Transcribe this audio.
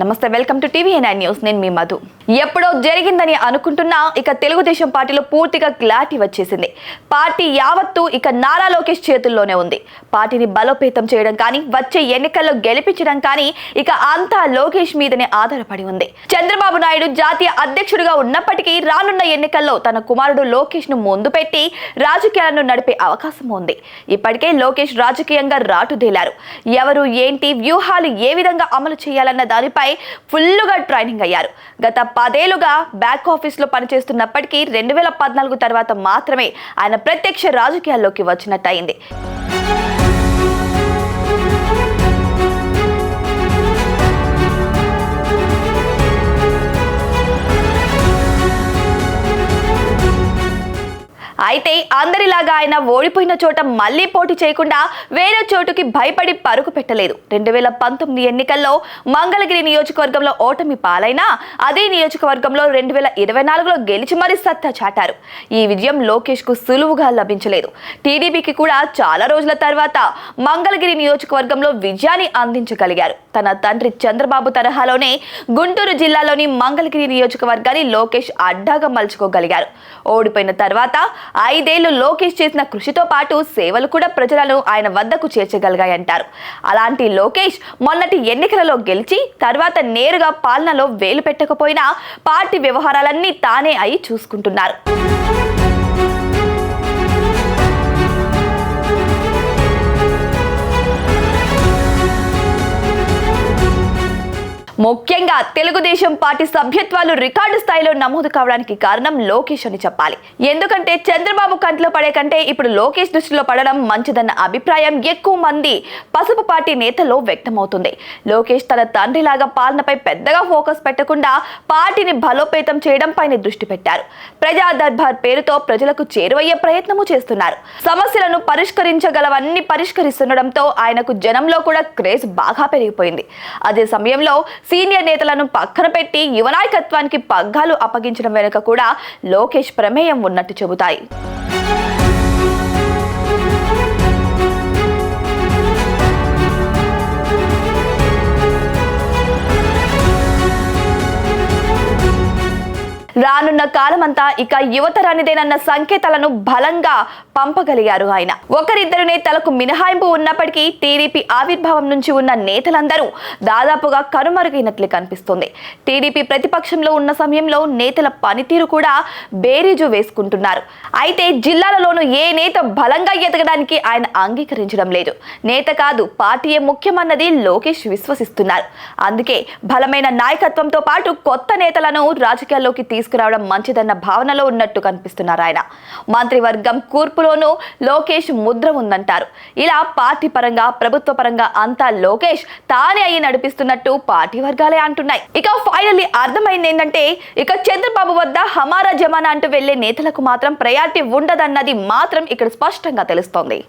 నమస్తే, welcome to TV9 news. నేను మీ మధు. ఎప్పుడో జరిగిందని అనుకుంటున్నా ఇక తెలుగుదేశం పార్టీలో పూర్తిగా క్లారిటీ వచ్చేసింది. పార్టీ యావత్తు ఇక నారా లోకేష్ చేతుల్లోనే ఉంది. పార్టీని బలోపేతం చేయడం కానీ, వచ్చే ఎన్నికల్లో గెలిపించడం కానీ ఇక అంతా లోకేష్ మీదనే ఆధారపడి ఉంది. చంద్రబాబు నాయుడు జాతీయ అధ్యక్షుడిగా ఉన్నప్పటికీ రానున్న ఎన్నికల్లో తన కుమారుడు లోకేష్ ను ముందు పెట్టి రాజకీయాలను నడిపే అవకాశం ఉంది. ఇప్పటికే లోకేష్ రాజకీయంగా రాటుదేలారు. ఎవరు ఏంటి వ్యూహాలు ఏ విధంగా అమలు చేయాలన్న దానిపై ఫుల్లుగా ట్రైనింగ్ అయ్యారు. గత 10 ఏళ్లుగా బ్యాక్ ఆఫీస్ లో పనిచేస్తున్నప్పటికీ 2014 తర్వాత మాత్రమే ఆయన ప్రత్యక్ష రాజకీయాల్లోకి వచ్చినట్టయింది. అయితే అందరిలాగా ఆయన ఓడిపోయిన చోట మళ్లీ పోటీ చేయకుండా వేరే చోటుకి భయపడి పరుగు పెట్టలేదు. 2019 ఎన్నికల్లో మంగళగిరి నియోజకవర్గంలో ఓటమి పాలైనా అదే నియోజకవర్గంలో 2024లో గెలిచి మరీ సత్తా చాటారు. ఈ విజయం లోకేష్ కు సులువుగా లభించలేదు. టీడీపీకి కూడా చాలా రోజుల తర్వాత మంగళగిరి నియోజకవర్గంలో విజయాన్ని అందించగలిగారు. తన తండ్రి చంద్రబాబు తరహాలోనే గుంటూరు జిల్లాలోని మంగళగిరి నియోజకవర్గాన్ని లోకేష్ అడ్డాగా మలుచుకోగలిగారు. ఓడిపోయిన తర్వాత 5 ఏళ్లు లోకేష్ చేసిన కృషితో పాటు సేవలు కూడా ప్రజలను ఆయన వద్దకు చేర్చగలిగాయంటారు. అలాంటి లోకేష్ మొన్నటి ఎన్నికలలో గెలిచి తర్వాత నేరుగా పాలనలో వేలు పెట్టకపోయినా పార్టీ వ్యవహారాలన్నీ తానే అయి చూసుకుంటున్నారు. ముఖ్యంగా తెలుగుదేశం పార్టీ సభ్యత్వాలు రికార్డు స్థాయిలో నమోదు కావడానికి కారణం లోకేష్ అని చెప్పాలి. ఎందుకంటే చంద్రబాబు కంట్లో పడే కంటే ఇప్పుడు లోకేష్ దృష్టిలో పడడం మంచిదన్న అభిప్రాయం ఎక్కువ మంది పసుపు పార్టీ నేతల్లో వ్యక్తమవుతుంది. లోకేష్ తన తండ్రిలాగా పాలనపై పెద్దగా ఫోకస్ పెట్టకుండా పార్టీని బలోపేతం చేయడం పైన దృష్టి పెట్టారు. ప్రజా దర్బార్ పేరుతో ప్రజలకు చేరువయ్యే ప్రయత్నము చేస్తున్నారు. సమస్యలను పరిష్కరించగలవన్నీ పరిష్కరిస్తుండడంతో ఆయనకు జనంలో కూడా క్రేజ్ బాగా పెరిగిపోయింది. అదే సమయంలో సీనియర్ నేతలను పక్కన పెట్టి యువ నాయకత్వానికి పగ్గాలు అప్పగించడం వెనుక కూడా లోకేష్ ప్రమేయం ఉన్నట్టు చెబుతాయి. రానున్న కాలమంతా ఇక యువతరానిదేనన్న సంకేతాలను బలంగా పంపగలిగారు ఆయన. ఒకరిద్దరు నేతలకు మినహాయింపు ఉన్నప్పటికీ టీడీపీ ఆవిర్భావం నుంచి ఉన్న నేతలందరూ దాదాపుగా కనుమరుగైనట్లు కనిపిస్తుంది. టీడీపీ ప్రతిపక్షంలో ఉన్న సమయంలో నేతల పనితీరు కూడా బేరీజు వేసుకుంటున్నారు. అయితే జిల్లాలలోనూ ఏ నేత బలంగా ఎదగడానికి ఆయన అంగీకరించడం లేదు. నేత కాదు, పార్టీయే ముఖ్యమన్నది లోకేష్ విశ్వసిస్తున్నారు. అందుకే బలమైన నాయకత్వంతో పాటు కొత్త నేతలను రాజకీయాల్లోకి తీసుకురావడం మంచిదన్న భావనలో ఉన్నట్టు కనిపిస్తున్నారు ఆయన. మంత్రివర్గం కూర్పులోనూ లోకేష్ ముద్ర ఉందంటారు. ఇలా పార్టీ పరంగా ప్రభుత్వ పరంగా అంతా లోకేష్ తానే అయ్యి నడిపిస్తున్నట్టు పార్టీ వర్గాలే అంటున్నాయి. ఇక ఫైనల్లీ అర్థమైంది ఏంటంటే ఇక చంద్రబాబు వద్ద హమారా జమానా అంటూ వెళ్లే నేతలకు మాత్రం ప్రయారిటీ ఉండదన్నది మాత్రం ఇక్కడ స్పష్టంగా తెలుస్తోంది.